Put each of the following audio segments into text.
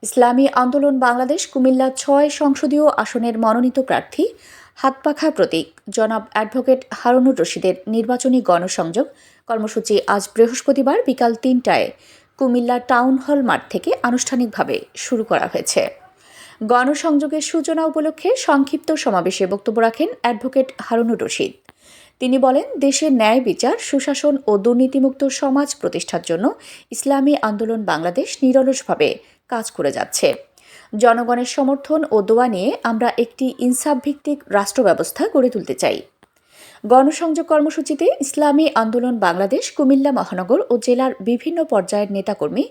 ইসলামী আন্দোলন বাংলাদেশ কুমিল্লা ৬ সংসদীয় আসনের মনোনীত প্রার্থী হাতপাখা প্রতীক জনাব অ্যাডভোকেট হারুনুর রশিদের নির্বাচনী গণসংযোগ কর্মসূচি আজ বৃহস্পতিবার বিকাল ৩টায় কুমিল্লা টাউন হল মাঠ থেকে আনুষ্ঠানিকভাবে শুরু করা হয়েছে। গণসংযোগের সূচনা উপলক্ষে সংক্ষিপ্ত সমাবেশে বক্তব্য রাখেন অ্যাডভোকেট হারুনুর রশিদ। তিনি বলেন, দেশের ন্যায় বিচার, সুশাসন ও দুর্নীতিমুক্ত সমাজ প্রতিষ্ঠার জন্য ইসলামী আন্দোলন বাংলাদেশ নিরলসভাবে কাজ করে যাচ্ছে। জনগণের সমর্থন ও দোয়া নিয়ে আমরা একটি ইনসাফভিত্তিক রাষ্ট্র ব্যবস্থা গড়ে তুলতে চাই। গণসংযোগ কর্মসূচিতে ইসলামী আন্দোলন বাংলাদেশ কুমিল্লা মহানগর ও জেলার বিভিন্ন পর্যায়ের নেতাকর্মী,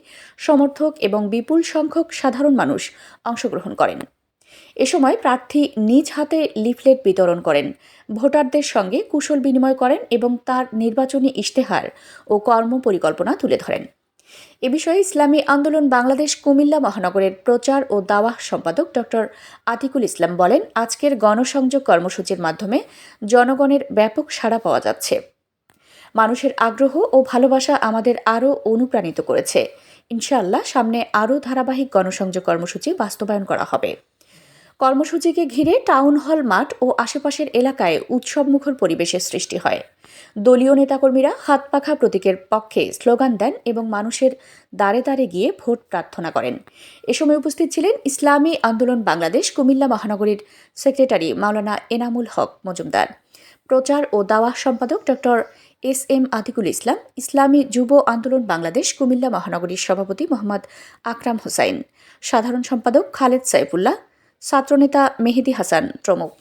সমর্থক এবং বিপুল সংখ্যক সাধারণ মানুষ অংশগ্রহণ করেন। এ সময় প্রার্থী নিজ হাতে লিফলেট বিতরণ করেন, ভোটারদের সঙ্গে কুশল বিনিময় করেন এবং তার নির্বাচনী ইশতেহার ও কর্মপরিকল্পনা তুলে ধরেন। এ বিষয়ে ইসলামী আন্দোলন বাংলাদেশ কুমিল্লা মহানগরের প্রচার ও দাওয়াহ সম্পাদক ডক্টর আতিকুল ইসলাম বলেন, আজকের গণসংযোগ কর্মসূচির মাধ্যমে জনগণের ব্যাপক সাড়া পাওয়া যাচ্ছে। মানুষের আগ্রহ ও ভালোবাসা আমাদের আরও অনুপ্রাণিত করেছে। ইনশাআল্লাহ সামনে আরও ধারাবাহিক গণসংযোগ কর্মসূচি বাস্তবায়ন করা হবে। কর্মসূচিকে ঘিরে টাউন হল মাঠ ও আশেপাশের এলাকায় উৎসবমুখর পরিবেশের সৃষ্টি হয়। দলীয় নেতাকর্মীরা হাতপাখা প্রতীকের পক্ষে স্লোগান দেন এবং মানুষের দ্বারে দ্বারে গিয়ে ভোট প্রার্থনা করেন। এ সময় উপস্থিত ছিলেন ইসলামী আন্দোলন বাংলাদেশ কুমিল্লা মহানগরীর সেক্রেটারি মাওলানা এনামুল হক মজুমদার, প্রচার ও দাওয়াহ সম্পাদক ডক্টর এস.এম. আতিকুল ইসলাম, ইসলামী যুব আন্দোলন বাংলাদেশ কুমিল্লা মহানগরীর সভাপতি মোহাম্মদ আকরাম হোসাইন, সাধারণ সম্পাদক খালেদ সাইফুল্লাহ, ছাত্রনেতা মেহেদী হাসান প্রমুখ।